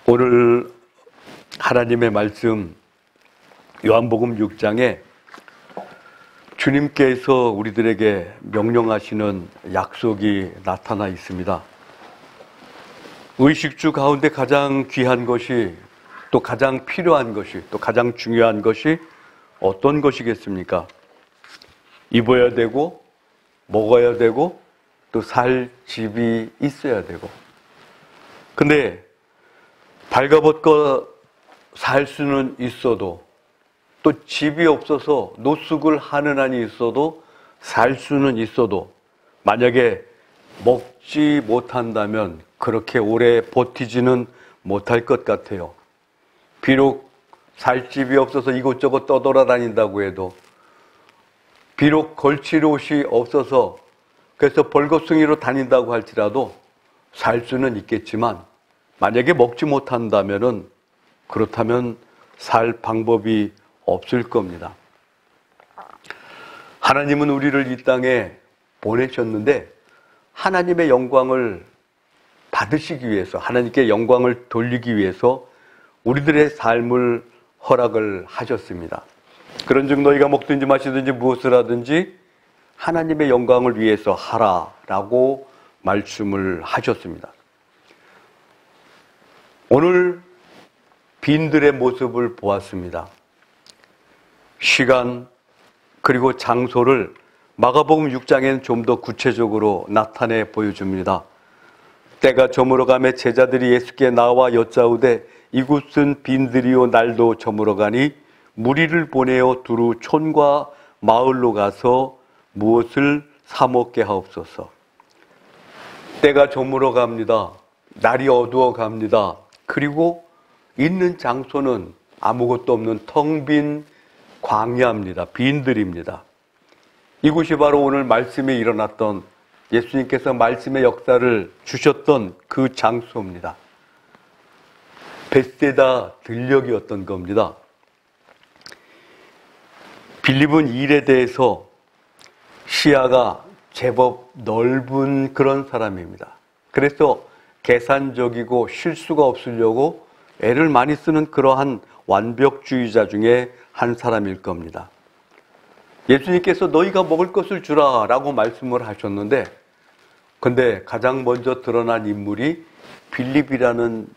오늘 하나님의 말씀 요한복음 6장에 주님께서 우리들에게 명령하시는 약속이 나타나 있습니다. 의식주 가운데 가장 귀한 것이, 또 가장 필요한 것이, 또 가장 중요한 것이 어떤 것이겠습니까? 입어야 되고, 먹어야 되고, 또 살 집이 있어야 되고. 근데 발가벗고 살 수는 있어도, 또 집이 없어서 노숙을 하는 한이 있어도, 살 수는 있어도, 만약에 먹지 못한다면 그렇게 오래 버티지는 못할 것 같아요. 비록 살 집이 없어서 이곳저곳 떠돌아다닌다고 해도, 비록 걸칠 옷이 없어서 그래서 벌거숭이로 다닌다고 할지라도 살 수는 있겠지만, 만약에 먹지 못한다면은, 그렇다면 살 방법이 없을 겁니다. 하나님은 우리를 이 땅에 보내셨는데, 하나님의 영광을 받으시기 위해서, 하나님께 영광을 돌리기 위해서 우리들의 삶을 허락을 하셨습니다. 그런즉 너희가 먹든지 마시든지 무엇을 하든지 하나님의 영광을 위해서 하라라고 말씀을 하셨습니다. 오늘 빈들의 모습을 보았습니다. 시간 그리고 장소를 마가복음 6장에는 좀 더 구체적으로 나타내 보여줍니다. 때가 저물어가매 제자들이 예수께 나와 여짜오되 이곳은 빈들이요 날도 저물어가니 무리를 보내어 두루 촌과 마을로 가서 무엇을 사 먹게 하옵소서. 때가 저물어갑니다. 날이 어두워갑니다. 그리고 있는 장소는 아무것도 없는 텅 빈 광야입니다. 빈들입니다. 이곳이 바로 오늘 말씀에 일어났던, 예수님께서 말씀의 역사를 주셨던 그 장소입니다. 벳세다 들녘이었던 겁니다. 빌립은 일에 대해서 시야가 제법 넓은 그런 사람입니다. 그래서 계산적이고 실수가 없으려고 애를 많이 쓰는 그러한 완벽주의자 중에 한 사람일 겁니다. 예수님께서 너희가 먹을 것을 주라 라고 말씀을 하셨는데, 근데 가장 먼저 드러난 인물이 빌립이라는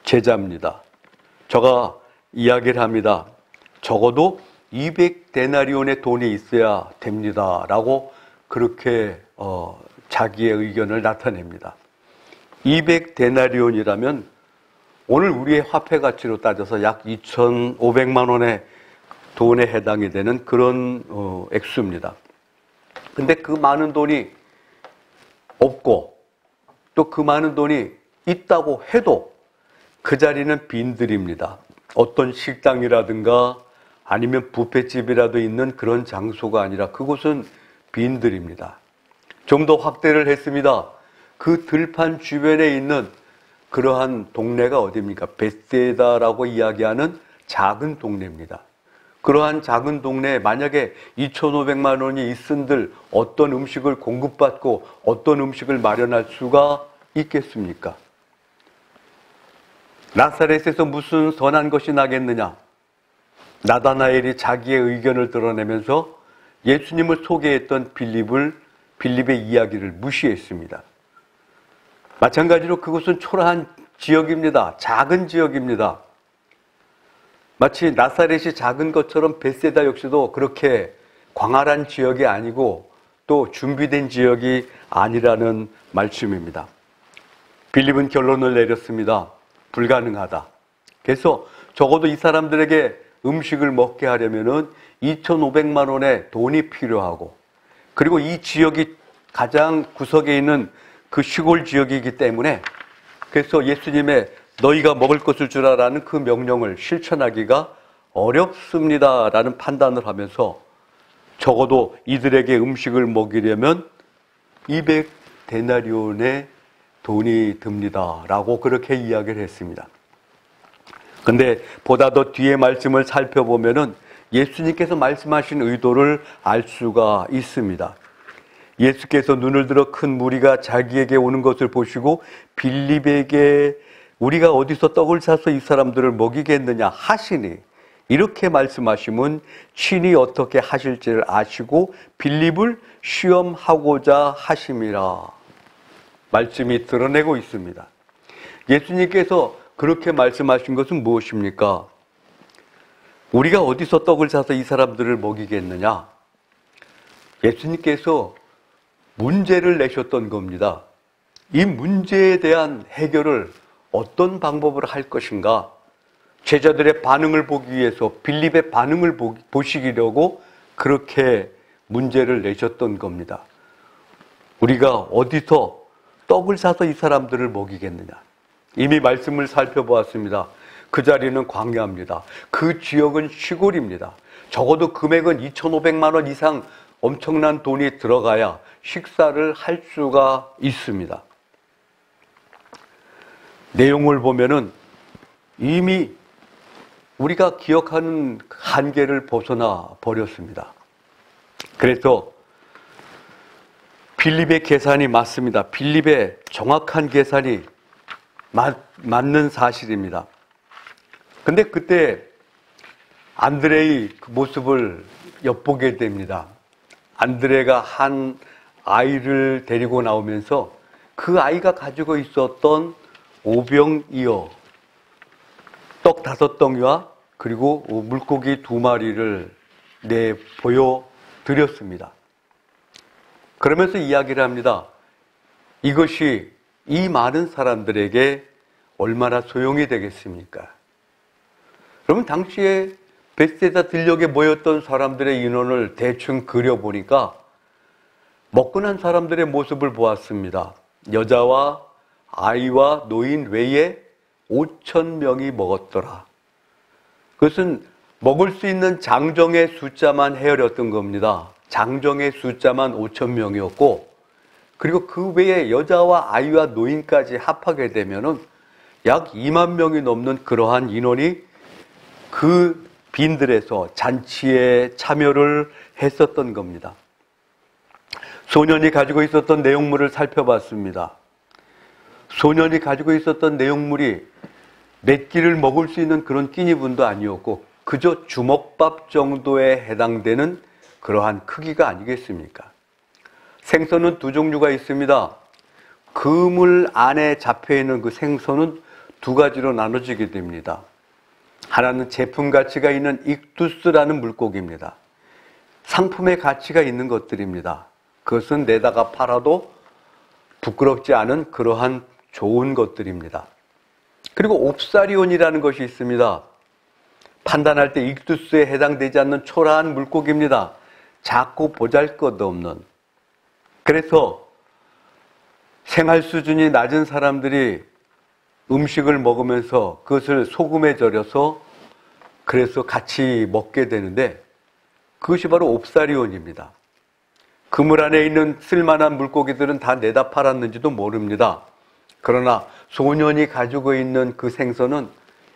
제자입니다. 저가 이야기를 합니다. 적어도 200데나리온의 돈이 있어야 됩니다 라고 그렇게 자기의 의견을 나타냅니다. 200데나리온이라면 오늘 우리의 화폐 가치로 따져서 약 2,500만 원의 돈에 해당이 되는 그런 액수입니다. 근데 그 많은 돈이 없고 또 그 많은 돈이 있다고 해도 그 자리는 빈들입니다. 어떤 식당이라든가 아니면 뷔페집이라도 있는 그런 장소가 아니라 그곳은 빈들입니다. 좀 더 확대를 했습니다. 그 들판 주변에 있는 그러한 동네가 어디입니까? 벳세다라고 이야기하는 작은 동네입니다. 그러한 작은 동네에 만약에 2,500만 원이 있은들 어떤 음식을 공급받고 어떤 음식을 마련할 수가 있겠습니까? 나사렛에서 무슨 선한 것이 나겠느냐? 나다나엘이 자기의 의견을 드러내면서 예수님을 소개했던 빌립의 이야기를 무시했습니다. 마찬가지로 그곳은 초라한 지역입니다. 작은 지역입니다. 마치 나사렛이 작은 것처럼 벳세다 역시도 그렇게 광활한 지역이 아니고 또 준비된 지역이 아니라는 말씀입니다. 빌립은 결론을 내렸습니다. 불가능하다. 그래서 적어도 이 사람들에게 음식을 먹게 하려면은 2,500만 원의 돈이 필요하고, 그리고 이 지역이 가장 구석에 있는 그 시골 지역이기 때문에, 그래서 예수님의 너희가 먹을 것을 주라라는 그 명령을 실천하기가 어렵습니다라는 판단을 하면서 적어도 이들에게 음식을 먹이려면 200데나리온의 돈이 듭니다라고 그렇게 이야기를 했습니다. 근데 보다 더 뒤에 말씀을 살펴보면은 예수님께서 말씀하신 의도를 알 수가 있습니다. 예수께서 눈을 들어 큰 무리가 자기에게 오는 것을 보시고 빌립에게 우리가 어디서 떡을 사서 이 사람들을 먹이겠느냐 하시니 이렇게 말씀하시면 친히 어떻게 하실지를 아시고 빌립을 시험하고자 하심이라. 말씀이 드러내고 있습니다. 예수님께서 그렇게 말씀하신 것은 무엇입니까? 우리가 어디서 떡을 사서 이 사람들을 먹이겠느냐? 예수님께서 문제를 내셨던 겁니다. 이 문제에 대한 해결을 어떤 방법으로 할 것인가? 제자들의 반응을 보기 위해서 빌립의 반응을 보시려고 그렇게 문제를 내셨던 겁니다. 우리가 어디서 떡을 사서 이 사람들을 먹이겠느냐? 이미 말씀을 살펴보았습니다. 그 자리는 광야입니다. 그 지역은 시골입니다. 적어도 금액은 2,500만 원 이상 엄청난 돈이 들어가야 식사를 할 수가 있습니다. 내용을 보면은 이미 우리가 기억하는 한계를 벗어나 버렸습니다. 그래서 빌립의 계산이 맞습니다. 빌립의 정확한 계산이 맞는 사실입니다. 근데 그때 안드레의 그 모습을 엿보게 됩니다. 안드레가 한 아이를 데리고 나오면서 그 아이가 가지고 있었던 오병이어 떡 5덩이와 그리고 물고기 2마리를 보여드렸습니다. 그러면서 이야기를 합니다. 이것이 이 많은 사람들에게 얼마나 소용이 되겠습니까? 그러면 당시에 베스데다 들녘에 모였던 사람들의 인원을 대충 그려보니까 먹고 난 사람들의 모습을 보았습니다. 여자와 아이와 노인 외에 5,000명이 먹었더라. 그것은 먹을 수 있는 장정의 숫자만 헤아렸던 겁니다. 장정의 숫자만 5,000명이었고 그리고 그 외에 여자와 아이와 노인까지 합하게 되면은 약 2만 명이 넘는 그러한 인원이 그 빈들에서 잔치에 참여를 했었던 겁니다. 소년이 가지고 있었던 내용물을 살펴봤습니다. 소년이 가지고 있었던 내용물이 몇 끼를 먹을 수 있는 그런 끼니분도 아니었고 그저 주먹밥 정도에 해당되는 그러한 크기가 아니겠습니까? 생선은 2종류가 있습니다. 그물 안에 잡혀있는 그 생선은 2가지로 나눠지게 됩니다. 하나는 제품 가치가 있는 익두스라는 물고기입니다. 상품의 가치가 있는 것들입니다. 그것은 내다가 팔아도 부끄럽지 않은 그러한 좋은 것들입니다. 그리고 옵사리온이라는 것이 있습니다. 판단할 때 익두스에 해당되지 않는 초라한 물고기입니다. 작고 보잘것없는. 그래서 생활 수준이 낮은 사람들이 음식을 먹으면서 그것을 소금에 절여서 그래서 같이 먹게 되는데 그것이 바로 옵사리온입니다. 그물 안에 있는 쓸만한 물고기들은 다 내다 팔았는지도 모릅니다. 그러나 소년이 가지고 있는 그 생선은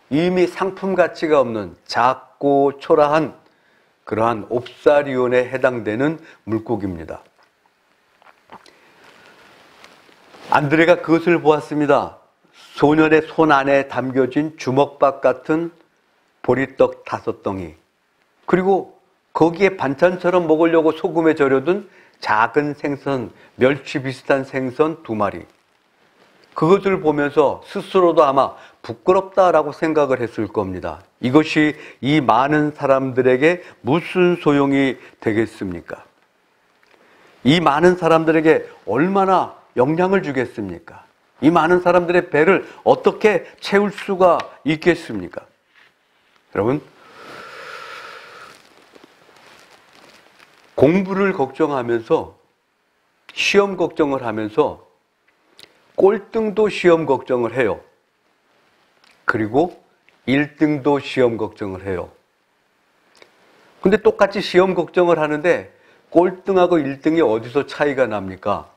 이미 상품 가치가 없는 작고 초라한 그러한 옵사리온에 해당되는 물고기입니다. 안드레가 그것을 보았습니다. 소년의 손 안에 담겨진 주먹밥 같은 보리떡 5덩이 그리고 거기에 반찬처럼 먹으려고 소금에 절여둔 작은 생선, 멸치 비슷한 생선 2마리 그것을 보면서 스스로도 아마 부끄럽다라고 생각을 했을 겁니다. 이것이 이 많은 사람들에게 무슨 소용이 되겠습니까? 이 많은 사람들에게 얼마나 영향을 주겠습니까? 이 많은 사람들의 배를 어떻게 채울 수가 있겠습니까? 여러분, 공부를 걱정하면서 시험 걱정을 하면서 꼴등도 시험 걱정을 해요. 그리고 1등도 시험 걱정을 해요. 근데 똑같이 시험 걱정을 하는데 꼴등하고 1등이 어디서 차이가 납니까?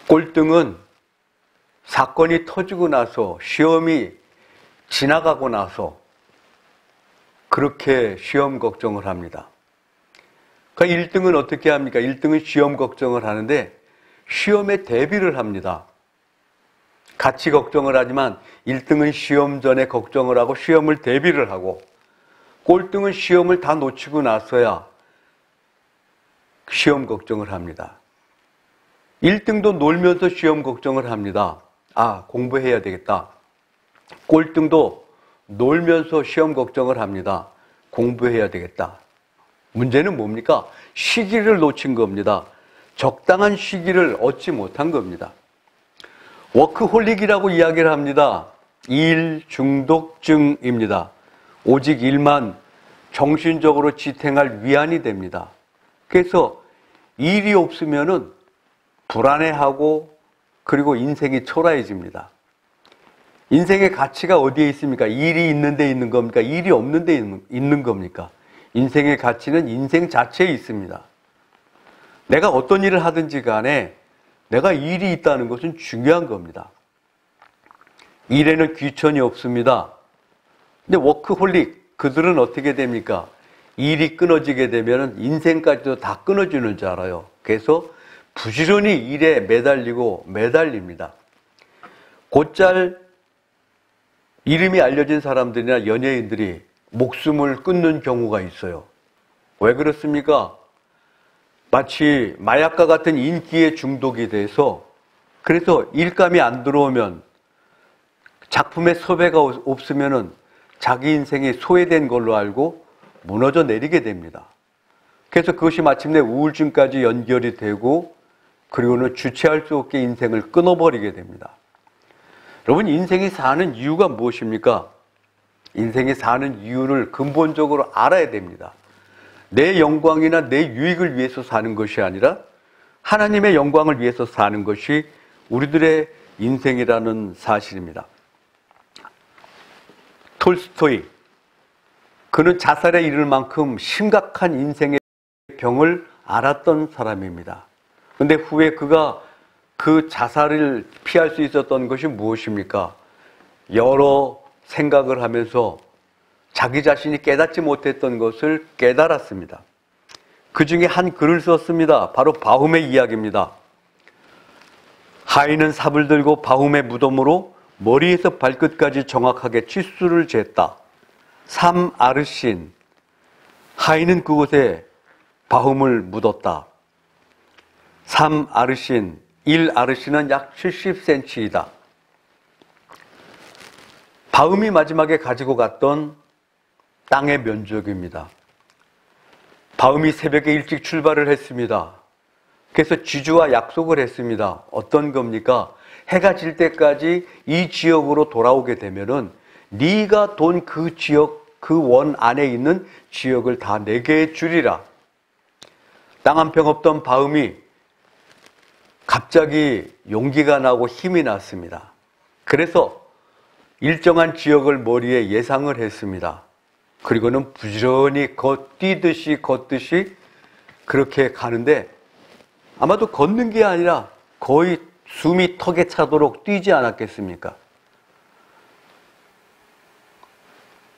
꼴등은 사건이 터지고 나서 시험이 지나가고 나서 그렇게 시험 걱정을 합니다. 그러니까 1등은 어떻게 합니까? 1등은 시험 걱정을 하는데 시험에 대비를 합니다. 같이 걱정을 하지만 1등은 시험 전에 걱정을 하고 시험을 대비를 하고, 꼴등은 시험을 다 놓치고 나서야 시험 걱정을 합니다. 1등도 놀면서 시험 걱정을 합니다. 아, 공부해야 되겠다. 꼴등도 놀면서 시험 걱정을 합니다. 공부해야 되겠다. 문제는 뭡니까? 시기를 놓친 겁니다. 적당한 시기를 얻지 못한 겁니다. 워크홀릭이라고 이야기를 합니다. 일 중독증입니다. 오직 일만 정신적으로 지탱할 위안이 됩니다. 그래서 일이 없으면은 불안해하고 그리고 인생이 초라해집니다. 인생의 가치가 어디에 있습니까? 일이 있는 데 있는 겁니까? 일이 없는 데 있는 겁니까? 인생의 가치는 인생 자체에 있습니다. 내가 어떤 일을 하든지 간에 내가 일이 있다는 것은 중요한 겁니다. 일에는 귀천이 없습니다. 근데 워크홀릭, 그들은 어떻게 됩니까? 일이 끊어지게 되면 인생까지도 다 끊어지는 줄 알아요. 그래서 부지런히 일에 매달립니다. 곧잘 이름이 알려진 사람들이나 연예인들이 목숨을 끊는 경우가 있어요. 왜 그렇습니까? 마치 마약과 같은 인기에 중독이 돼서, 그래서 일감이 안 들어오면, 작품의 섭외가 없으면 자기 인생이 소외된 걸로 알고 무너져 내리게 됩니다. 그래서 그것이 마침내 우울증까지 연결이 되고, 그리고는 주체할 수 없게 인생을 끊어버리게 됩니다. 여러분, 인생이 사는 이유가 무엇입니까? 인생이 사는 이유를 근본적으로 알아야 됩니다. 내 영광이나 내 유익을 위해서 사는 것이 아니라 하나님의 영광을 위해서 사는 것이 우리들의 인생이라는 사실입니다. 톨스토이, 그는 자살에 이를 만큼 심각한 인생의 병을 앓았던 사람입니다. 그런데 후에 그가 그 자살을 피할 수 있었던 것이 무엇입니까? 여러 생각을 하면서 자기 자신이 깨닫지 못했던 것을 깨달았습니다. 그 중에 한 글을 썼습니다. 바로 바움의 이야기입니다. 하인은 삽을 들고 바움의 무덤으로 머리에서 발끝까지 정확하게 치수를 쟀다. 3아르신. 하인은 그곳에 바움을 묻었다. 3아르신, 1아르신은 약 70cm이다. 바움이 마지막에 가지고 갔던 땅의 면적입니다. 바움이 새벽에 일찍 출발을 했습니다. 그래서 지주와 약속을 했습니다. 어떤 겁니까? 해가 질 때까지 이 지역으로 돌아오게 되면은 네가 돈 그 지역, 그 원 안에 있는 지역을 다 내게 주리라. 땅 한 평 없던 바움이 갑자기 용기가 나고 힘이 났습니다. 그래서 일정한 지역을 머리에 예상을 했습니다. 그리고는 부지런히 뛰듯이 그렇게 가는데, 아마도 걷는 게 아니라 거의 숨이 턱에 차도록 뛰지 않았겠습니까?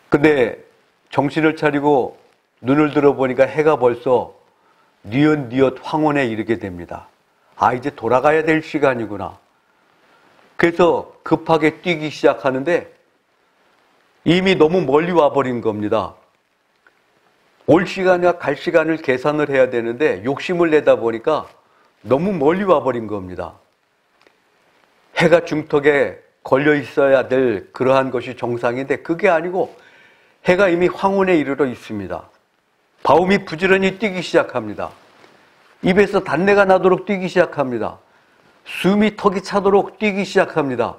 근데 정신을 차리고 눈을 들어보니까 해가 벌써 뉘엿뉘엿 황혼에 이르게 됩니다. 아, 이제 돌아가야 될 시간이구나. 그래서 급하게 뛰기 시작하는데 이미 너무 멀리 와버린 겁니다. 올 시간과 갈 시간을 계산을 해야 되는데 욕심을 내다 보니까 너무 멀리 와버린 겁니다. 해가 중턱에 걸려 있어야 될 그러한 것이 정상인데 그게 아니고 해가 이미 황혼에 이르러 있습니다. 바움이 부지런히 뛰기 시작합니다. 입에서 단내가 나도록 뛰기 시작합니다. 숨이 턱이 차도록 뛰기 시작합니다.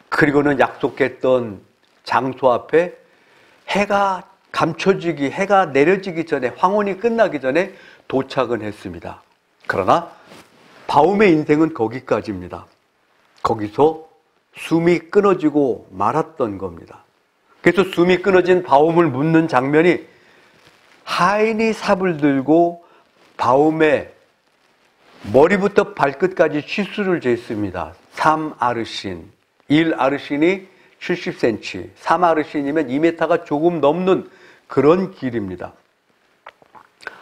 그리고는 약속했던 장소 앞에 해가 해가 내려지기 전에, 황혼이 끝나기 전에 도착은 했습니다. 그러나 바움의 인생은 거기까지입니다. 거기서 숨이 끊어지고 말았던 겁니다. 그래서 숨이 끊어진 바움을 묻는 장면이, 하인이 삽을 들고 바움의 머리부터 발끝까지 치수를 쟀습니다. 3아르신, 1아르신이 70cm, 3아르신이면 2m가 조금 넘는 그런 길입니다.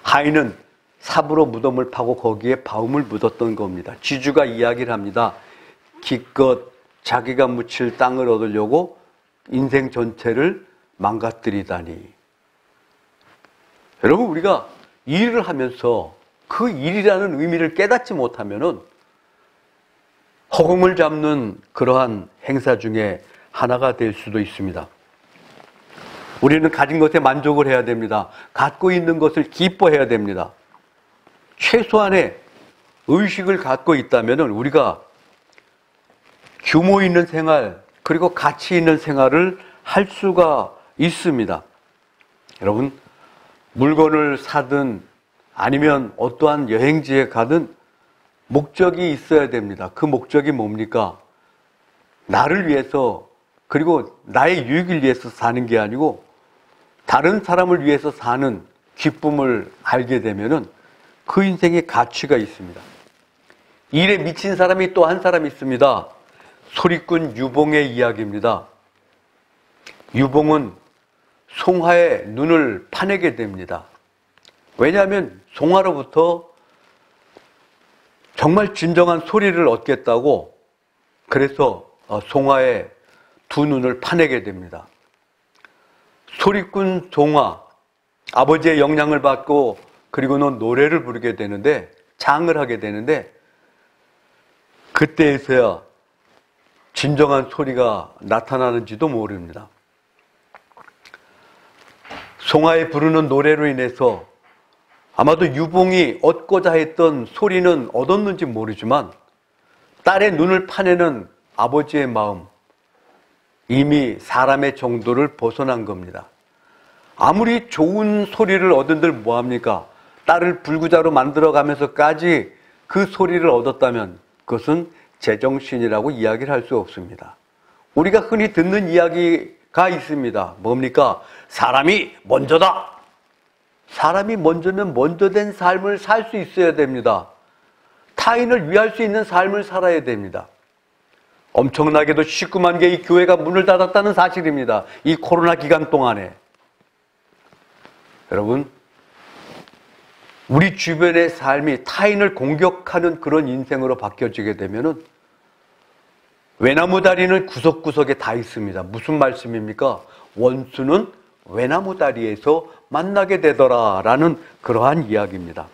하인은 삽으로 무덤을 파고 거기에 바움을 묻었던 겁니다. 지주가 이야기를 합니다. 기껏 자기가 묻힐 땅을 얻으려고 인생 전체를 망가뜨리다니. 여러분, 우리가 일을 하면서 그 일이라는 의미를 깨닫지 못하면은 허공을 잡는 그러한 행사 중에 하나가 될 수도 있습니다. 우리는 가진 것에 만족을 해야 됩니다. 갖고 있는 것을 기뻐해야 됩니다. 최소한의 의식을 갖고 있다면 우리가 규모 있는 생활, 그리고 가치 있는 생활을 할 수가 있습니다. 여러분, 물건을 사든 아니면 어떠한 여행지에 가든 목적이 있어야 됩니다. 그 목적이 뭡니까? 나를 위해서, 그리고 나의 유익을 위해서 사는 게 아니고 다른 사람을 위해서 사는 기쁨을 알게 되면은 그 인생에 가치가 있습니다. 일에 미친 사람이 또 한 사람 있습니다. 소리꾼 유봉의 이야기입니다. 유봉은 송화의 눈을 파내게 됩니다. 왜냐하면 송화로부터 정말 진정한 소리를 얻겠다고 그래서 송화의 두 눈을 파내게 됩니다. 소리꾼 송화, 아버지의 영향을 받고 그리고는 노래를 부르게 되는데, 장을 하게 되는데, 그때에서야 진정한 소리가 나타나는지도 모릅니다. 송화의 부르는 노래로 인해서 아마도 유봉이 얻고자 했던 소리는 얻었는지 모르지만 딸의 눈을 파내는 아버지의 마음, 이미 사람의 정도를 벗어난 겁니다. 아무리 좋은 소리를 얻은들 뭐합니까? 딸을 불구자로 만들어가면서까지 그 소리를 얻었다면 그것은 제정신이라고 이야기를 할 수 없습니다. 우리가 흔히 듣는 이야기가 있습니다. 뭡니까? 사람이 먼저다. 사람이 먼저는 먼저 된 삶을 살 수 있어야 됩니다. 타인을 위할 수 있는 삶을 살아야 됩니다. 엄청나게도 19만 개의 교회가 문을 닫았다는 사실입니다. 이 코로나 기간 동안에. 여러분, 우리 주변의 삶이 타인을 공격하는 그런 인생으로 바뀌어지게 되면은 외나무 다리는 구석구석에 다 있습니다. 무슨 말씀입니까? 원수는 외나무 다리에서 만나게 되더라라는 그러한 이야기입니다.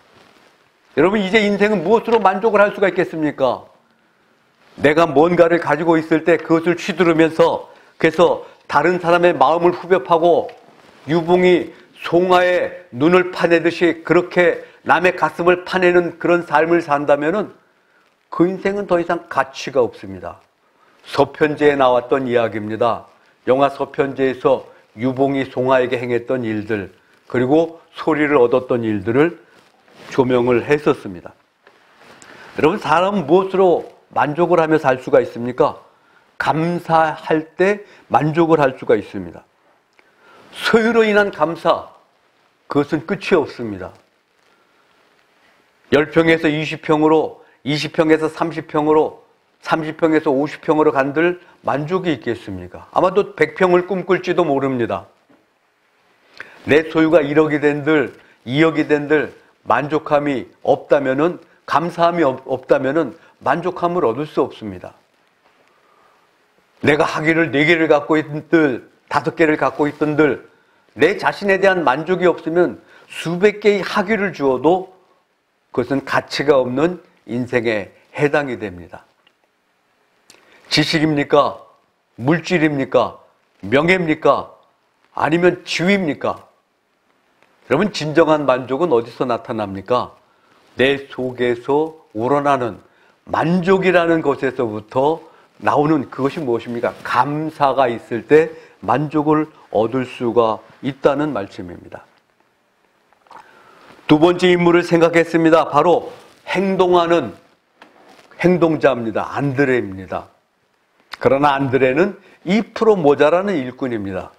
여러분, 이제 인생은 무엇으로 만족을 할 수가 있겠습니까? 내가 뭔가를 가지고 있을 때 그것을 휘두르면서 그래서 다른 사람의 마음을 후벼파고 유봉이 송화의 눈을 파내듯이 그렇게 남의 가슴을 파내는 그런 삶을 산다면은 그 인생은 더 이상 가치가 없습니다. 서편제에 나왔던 이야기입니다. 영화 서편제에서 유봉이 송화에게 행했던 일들, 그리고 소리를 얻었던 일들을 조명을 했었습니다. 여러분, 사람은 무엇으로 만족을 하며 살 수가 있습니까? 감사할 때 만족을 할 수가 있습니다. 소유로 인한 감사, 그것은 끝이 없습니다. 10평에서 20평으로, 20평에서 30평으로, 30평에서 50평으로 간들 만족이 있겠습니까? 아마도 100평을 꿈꿀지도 모릅니다. 내 소유가 1억이 된들, 2억이 된들 만족함이 없다면은, 감사함이 없다면은 만족함을 얻을 수 없습니다. 내가 학위를 4개를 갖고 있던들, 5개를 갖고 있던들, 내 자신에 대한 만족이 없으면 수백 개의 학위를 주어도 그것은 가치가 없는 인생에 해당이 됩니다. 지식입니까? 물질입니까? 명예입니까? 아니면 지위입니까? 여러분, 진정한 만족은 어디서 나타납니까? 내 속에서 우러나는 만족이라는 것에서부터 나오는 그것이 무엇입니까? 감사가 있을 때 만족을 얻을 수가 있다는 말씀입니다. 두 번째 인물을 생각했습니다. 바로 행동하는 행동자입니다. 안드레입니다. 그러나 안드레는 2% 모자라는 일꾼입니다.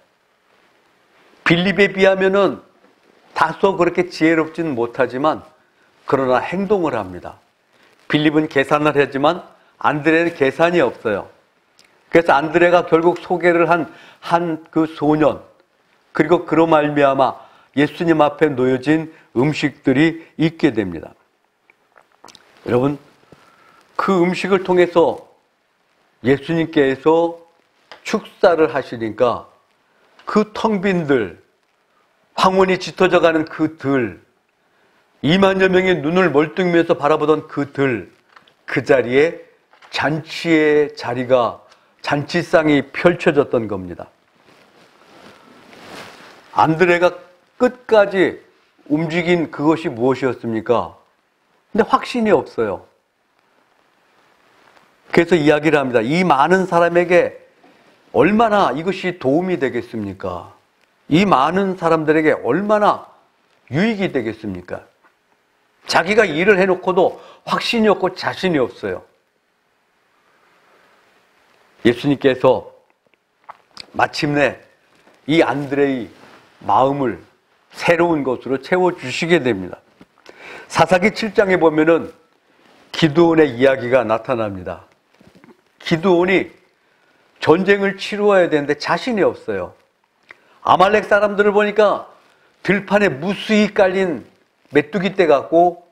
빌립에 비하면은 다소 그렇게 지혜롭지는 못하지만 그러나 행동을 합니다. 빌립은 계산을 하지만 안드레는 계산이 없어요. 그래서 안드레가 결국 소개를 한 그 소년, 그리고 그로 말미암아 예수님 앞에 놓여진 음식들이 있게 됩니다. 여러분, 그 음식을 통해서 예수님께서 축사를 하시니까 그 텅 빈 들, 황혼이 짙어져 가는 그 들, 2만여 명의 눈을 멀뚱이면서 바라보던 그 들, 그 자리에 잔치의 자리가, 잔치상이 펼쳐졌던 겁니다. 안드레가 끝까지 움직인 그것이 무엇이었습니까? 근데 확신이 없어요. 그래서 이야기를 합니다. 이 많은 사람에게 얼마나 이것이 도움이 되겠습니까? 이 많은 사람들에게 얼마나 유익이 되겠습니까? 자기가 일을 해놓고도 확신이 없고 자신이 없어요. 예수님께서 마침내 이 안드레의 마음을 새로운 것으로 채워주시게 됩니다. 사사기 7장에 보면은 기드온의 이야기가 나타납니다. 기드온이 전쟁을 치루어야 되는데 자신이 없어요. 아말렉 사람들을 보니까 들판에 무수히 깔린 메뚜기 떼 같고,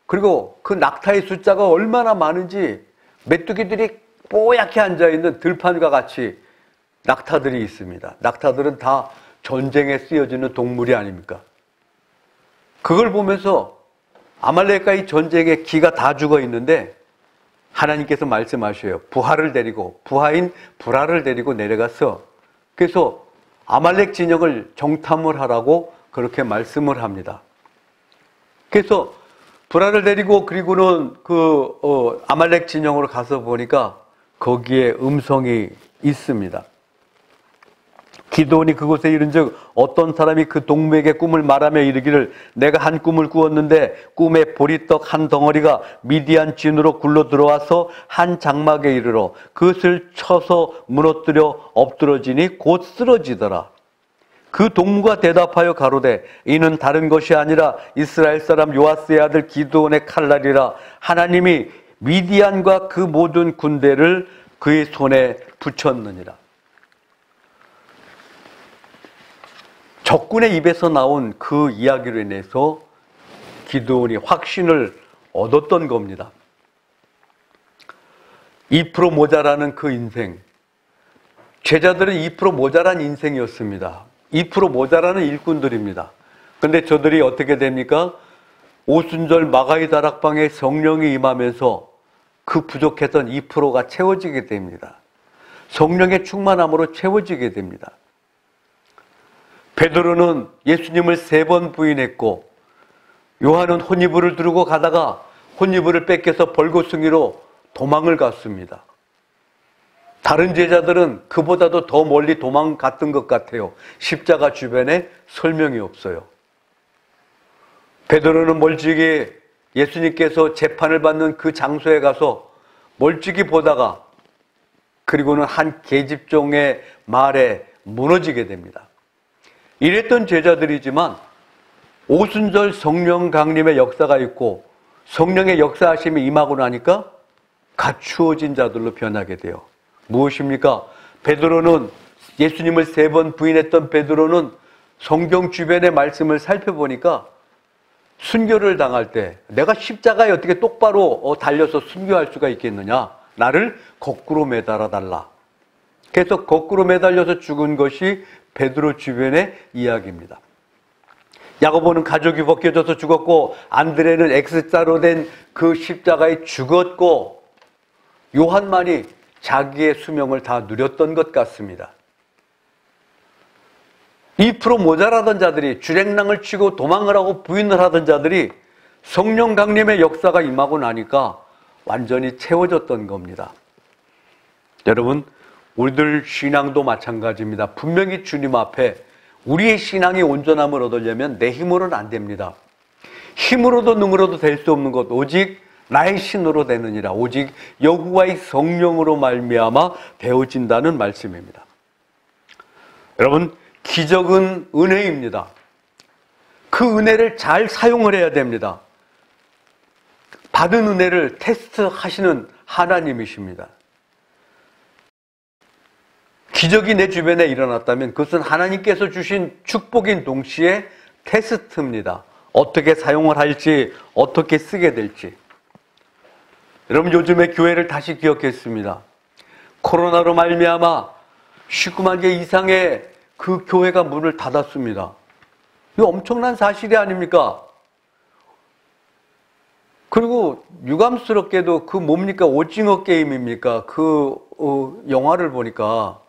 그리고 그 낙타의 숫자가 얼마나 많은지 메뚜기들이 뽀얗게 앉아있는 들판과 같이 낙타들이 있습니다. 낙타들은 다 전쟁에 쓰여지는 동물이 아닙니까? 그걸 보면서 아말렉과의 전쟁에 기가 다 죽어 있는데 하나님께서 말씀하셔요. 부하를 데리고, 부하인 브라를 데리고 내려가서, 그래서 아말렉 진영을 정탐을 하라고 그렇게 말씀을 합니다. 그래서 브라를 데리고 그리고는 아말렉 진영으로 가서 보니까 거기에 음성이 있습니다. 기드온이 그곳에 이른즉 어떤 사람이 그 동무에게 꿈을 말하며 이르기를 내가 한 꿈을 꾸었는데 꿈에 보리떡 한 덩어리가 미디안 진으로 굴러 들어와서 한 장막에 이르러 그것을 쳐서 무너뜨려 엎드러지니 곧 쓰러지더라. 그 동무가 대답하여 가로되 이는 다른 것이 아니라 이스라엘 사람 요아스의 아들 기드온의 칼날이라. 하나님이 미디안과 그 모든 군대를 그의 손에 붙였느니라. 적군의 입에서 나온 그 이야기로 인해서 기드온이 확신을 얻었던 겁니다. 2% 모자라는 그 인생, 제자들은 2% 모자란 인생이었습니다. 2% 모자라는 일꾼들입니다. 그런데 저들이 어떻게 됩니까? 오순절 마가이 다락방에 성령이 임하면서 그 부족했던 2%가 채워지게 됩니다. 성령의 충만함으로 채워지게 됩니다. 베드로는 예수님을 3번 부인했고, 요한은 혼이불을 두르고 가다가 혼이불을 뺏겨서 벌겋승이로 도망을 갔습니다. 다른 제자들은 그보다도 더 멀리 도망갔던 것 같아요. 십자가 주변에 설명이 없어요. 베드로는 멀찍이 예수님께서 재판을 받는 그 장소에 가서 멀찍이 보다가 그리고는 한 계집종의 말에 무너지게 됩니다. 이랬던 제자들이지만 오순절 성령 강림의 역사가 있고 성령의 역사하심이 임하고 나니까 갖추어진 자들로 변하게 돼요. 무엇입니까? 베드로는 예수님을 3번 부인했던 베드로는 성경 주변의 말씀을 살펴보니까 순교를 당할 때 내가 십자가에 어떻게 똑바로 달려서 순교할 수가 있겠느냐? 나를 거꾸로 매달아 달라. 그래서 거꾸로 매달려서 죽은 것이 베드로 주변의 이야기입니다. 야고보는 가죽이 벗겨져서 죽었고 안드레는 X자로 된 그 십자가에 죽었고 요한만이 자기의 수명을 다 누렸던 것 같습니다. 2% 모자라던 자들이 주랭랑을 치고 도망을 하고 부인을 하던 자들이 성령 강림의 역사가 임하고 나니까 완전히 채워졌던 겁니다. 여러분, 우리들 신앙도 마찬가지입니다. 분명히 주님 앞에 우리의 신앙이 온전함을 얻으려면 내 힘으로는 안 됩니다. 힘으로도 능으로도 될 수 없는 것 오직 나의 신으로 되느니라. 오직 여호와의 성령으로 말미암아 되어진다는 말씀입니다. 여러분, 기적은 은혜입니다. 그 은혜를 잘 사용을 해야 됩니다. 받은 은혜를 테스트하시는 하나님이십니다. 기적이 내 주변에 일어났다면 그것은 하나님께서 주신 축복인 동시에 테스트입니다. 어떻게 사용을 할지, 어떻게 쓰게 될지. 여러분, 요즘에 교회를 다시 기억했습니다. 코로나로 말미암아 19만 개 이상의 그 교회가 문을 닫았습니다. 이거 엄청난 사실이 아닙니까? 그리고 유감스럽게도 그 뭡니까? 오징어 게임입니까? 영화를 보니까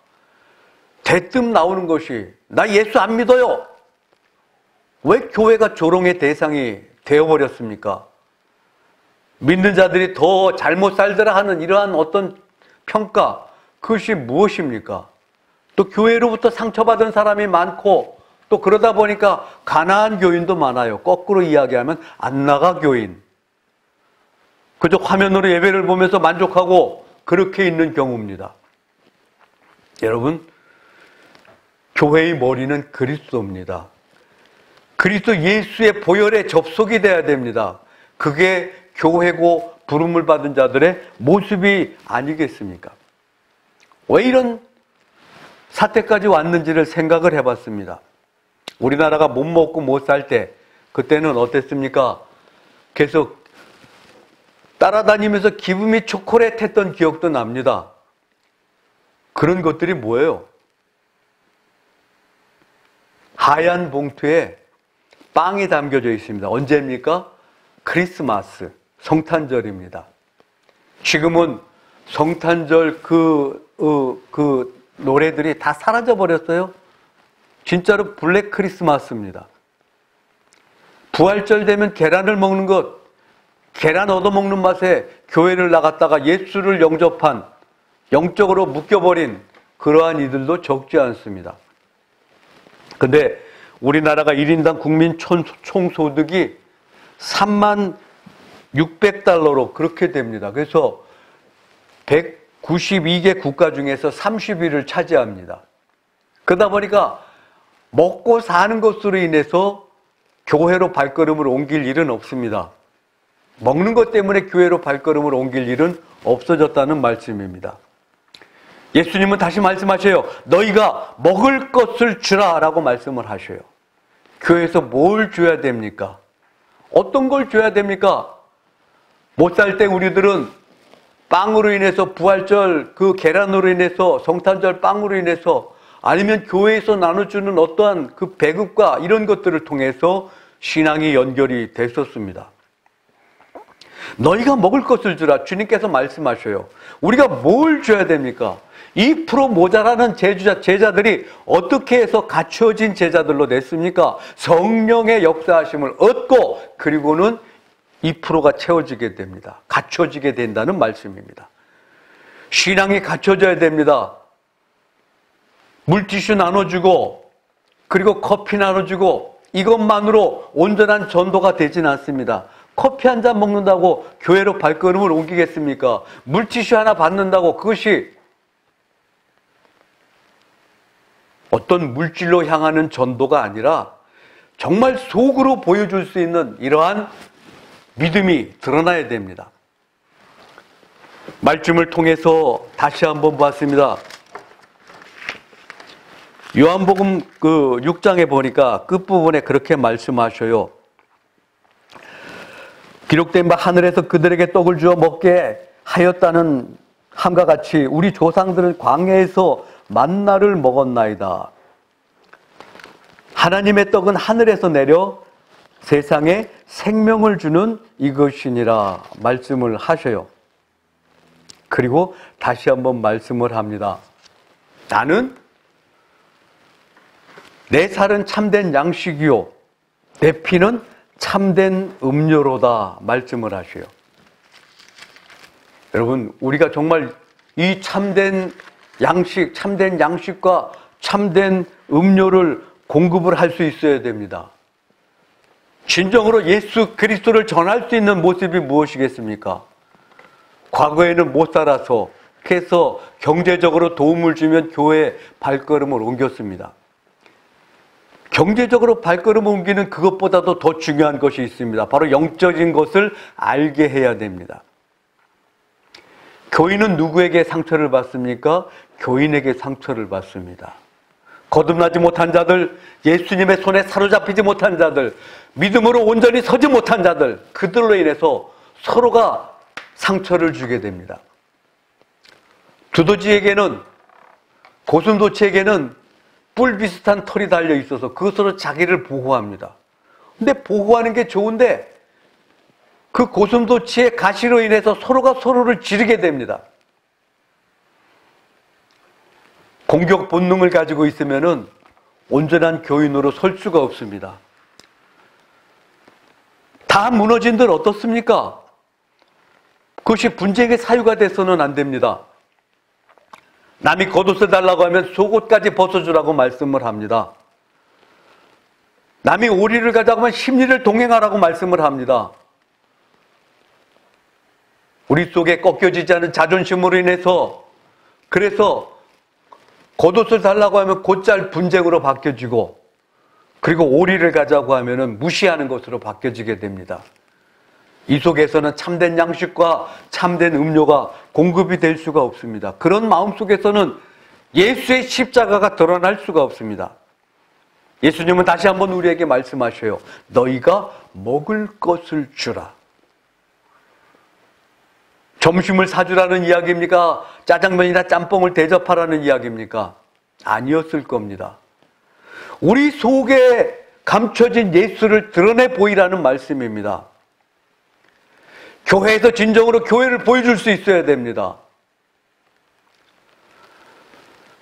대뜸 나오는 것이 나 예수 안 믿어요. 왜 교회가 조롱의 대상이 되어버렸습니까? 믿는 자들이 더 잘못 살더라 하는 이러한 어떤 평가, 그것이 무엇입니까? 또 교회로부터 상처받은 사람이 많고 또 그러다 보니까 가난한 교인도 많아요. 거꾸로 이야기하면 안 나가 교인. 그저 화면으로 예배를 보면서 만족하고 그렇게 있는 경우입니다. 여러분, 교회의 머리는 그리스도입니다. 그리스도 예수의 보혈에 접속이 돼야 됩니다. 그게 교회고 부름을 받은 자들의 모습이 아니겠습니까? 왜 이런 사태까지 왔는지를 생각을 해봤습니다. 우리나라가 못 먹고 못 살 때 그때는 어땠습니까? 계속 따라다니면서 기분이 초콜릿 했던 기억도 납니다. 그런 것들이 뭐예요? 하얀 봉투에 빵이 담겨져 있습니다. 언제입니까? 크리스마스, 성탄절입니다. 지금은 성탄절 그 노래들이 다 사라져 버렸어요. 진짜로 블랙 크리스마스입니다. 부활절 되면 계란을 먹는 것, 계란 얻어먹는 맛에 교회를 나갔다가 예수를 영접한, 영적으로 묶여버린 그러한 이들도 적지 않습니다. 근데 우리나라가 1인당 국민 총소득이 3만 600달러로 그렇게 됩니다. 그래서 192개 국가 중에서 30위를 차지합니다. 그러다 보니까 먹고 사는 것으로 인해서 교회로 발걸음을 옮길 일은 없습니다. 먹는 것 때문에 교회로 발걸음을 옮길 일은 없어졌다는 말씀입니다. 예수님은 다시 말씀하셔요. 너희가 먹을 것을 주라 라고 말씀을 하셔요. 교회에서 뭘 줘야 됩니까? 어떤 걸 줘야 됩니까? 못 살 때 우리들은 빵으로 인해서 부활절 그 계란으로 인해서 성탄절 빵으로 인해서 아니면 교회에서 나눠주는 어떠한 그 배급과 이런 것들을 통해서 신앙이 연결이 됐었습니다. 너희가 먹을 것을 주라. 주님께서 말씀하셔요. 우리가 뭘 줘야 됩니까? 2% 모자라는 제자들이 어떻게 해서 갖춰진 제자들로 됐습니까? 성령의 역사하심을 얻고 그리고는 2%가 채워지게 됩니다. 갖춰지게 된다는 말씀입니다. 신앙이 갖춰져야 됩니다. 물티슈 나눠주고 그리고 커피 나눠주고 이것만으로 온전한 전도가 되진 않습니다. 커피 한 잔 먹는다고 교회로 발걸음을 옮기겠습니까? 물티슈 하나 받는다고 그것이 어떤 물질로 향하는 전도가 아니라 정말 속으로 보여줄 수 있는 이러한 믿음이 드러나야 됩니다. 말씀을 통해서 다시 한번 봤습니다. 요한복음 6장에 보니까 끝부분에 그렇게 말씀하셔요. 기록된 바 하늘에서 그들에게 떡을 주어 먹게 하였다는 함과 같이 우리 조상들은 광야에서 만나를 먹었나이다. 하나님의 떡은 하늘에서 내려 세상에 생명을 주는 이것이니라 말씀을 하셔요. 그리고 다시 한번 말씀을 합니다. 나는 내 살은 참된 양식이요 내 피는 참된 음료로다 말씀을 하셔요. 여러분, 우리가 정말 이 참된 양식과 참된 음료를 공급을 할 수 있어야 됩니다. 진정으로 예수 그리스도를 전할 수 있는 모습이 무엇이겠습니까? 과거에는 못 살아서 그래서 경제적으로 도움을 주면 교회에 발걸음을 옮겼습니다. 경제적으로 발걸음을 옮기는 그것보다도 더 중요한 것이 있습니다. 바로 영적인 것을 알게 해야 됩니다. 교인은 누구에게 상처를 받습니까? 교인에게 상처를 받습니다. 거듭나지 못한 자들, 예수님의 손에 사로잡히지 못한 자들, 믿음으로 온전히 서지 못한 자들, 그들로 인해서 서로가 상처를 주게 됩니다. 두더지에게는, 고슴도치에게는 뿔 비슷한 털이 달려 있어서 그것으로 자기를 보호합니다. 근데 보호하는 게 좋은데 그 고슴도치의 가시로 인해서 서로가 서로를 지르게 됩니다. 공격 본능을 가지고 있으면은 온전한 교인으로 설 수가 없습니다. 다 무너진들 어떻습니까? 그것이 분쟁의 사유가 돼서는 안 됩니다. 남이 겉옷을 달라고 하면 속옷까지 벗어주라고 말씀을 합니다. 남이 오리를 가자고 하면 십리를 동행하라고 말씀을 합니다. 우리 속에 꺾여지지 않은 자존심으로 인해서, 그래서 겉옷을 달라고 하면 곧잘 분쟁으로 바뀌어지고, 그리고 오리를 가자고 하면은 무시하는 것으로 바뀌어지게 됩니다. 이 속에서는 참된 양식과 참된 음료가 공급이 될 수가 없습니다. 그런 마음 속에서는 예수의 십자가가 드러날 수가 없습니다. 예수님은 다시 한번 우리에게 말씀하셔요. 너희가 먹을 것을 주라. 점심을 사주라는 이야기입니까? 짜장면이나 짬뽕을 대접하라는 이야기입니까? 아니었을 겁니다. 우리 속에 감춰진 예수를 드러내 보이라는 말씀입니다. 교회에서 진정으로 교회를 보여줄 수 있어야 됩니다.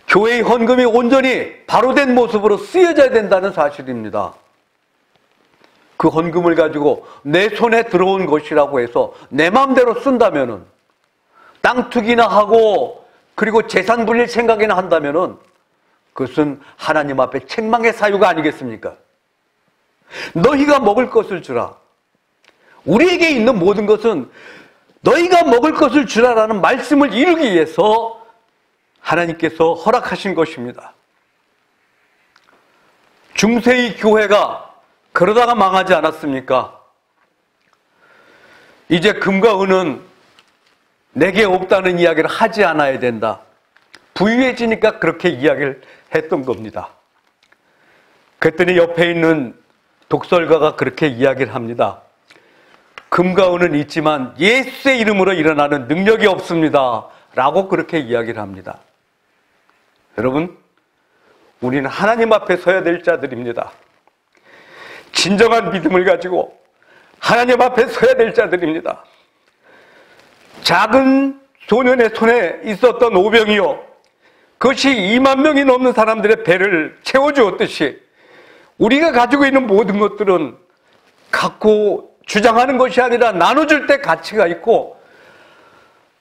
교회의 헌금이 온전히 바로 된 모습으로 쓰여져야 된다는 사실입니다. 그 헌금을 가지고 내 손에 들어온 것이라고 해서 내 마음대로 쓴다면은, 땅 투기나 하고 그리고 재산 불릴 생각이나 한다면은 그것은 하나님 앞에 책망의 사유가 아니겠습니까? 너희가 먹을 것을 주라. 우리에게 있는 모든 것은 너희가 먹을 것을 주라라는 말씀을 이루기 위해서 하나님께서 허락하신 것입니다. 중세의 교회가 그러다가 망하지 않았습니까? 이제 금과 은은 내게 없다는 이야기를 하지 않아야 된다. 부유해지니까 그렇게 이야기를 했던 겁니다. 그랬더니 옆에 있는 독설가가 그렇게 이야기를 합니다. 금과 은은 있지만 예수의 이름으로 일어나는 능력이 없습니다. 라고 그렇게 이야기를 합니다. 여러분, 우리는 하나님 앞에 서야 될 자들입니다. 진정한 믿음을 가지고 하나님 앞에 서야 될 자들입니다. 작은 소년의 손에 있었던 오병이요, 그것이 2만 명이 넘는 사람들의 배를 채워주었듯이 우리가 가지고 있는 모든 것들은 갖고 주장하는 것이 아니라 나눠줄 때 가치가 있고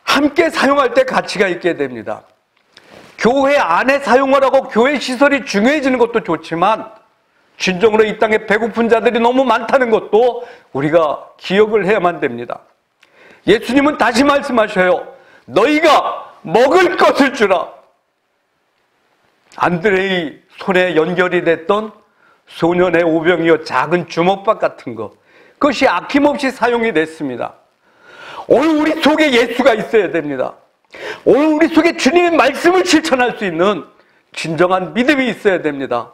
함께 사용할 때 가치가 있게 됩니다. 교회 안에 사용하라고 교회 시설이 중요해지는 것도 좋지만 진정으로 이 땅에 배고픈 자들이 너무 많다는 것도 우리가 기억을 해야만 됩니다. 예수님은 다시 말씀하셔요. 너희가 먹을 것을 주라. 안드레의 손에 연결이 됐던 소년의 오병이요, 작은 주먹밥 같은 것, 그것이 아낌없이 사용이 됐습니다. 오늘 우리 속에 예수가 있어야 됩니다. 오늘 우리 속에 주님의 말씀을 실천할 수 있는 진정한 믿음이 있어야 됩니다.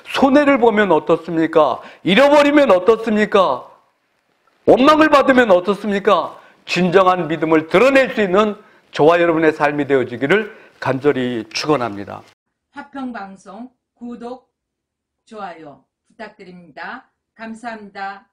손해를 보면 어떻습니까? 잃어버리면 어떻습니까? 원망을 받으면 어떻습니까? 진정한 믿음을 드러낼 수 있는 저와 여러분의 삶이 되어지기를 간절히 축원합니다. 화평방송 구독, 좋아요 부탁드립니다. 감사합니다.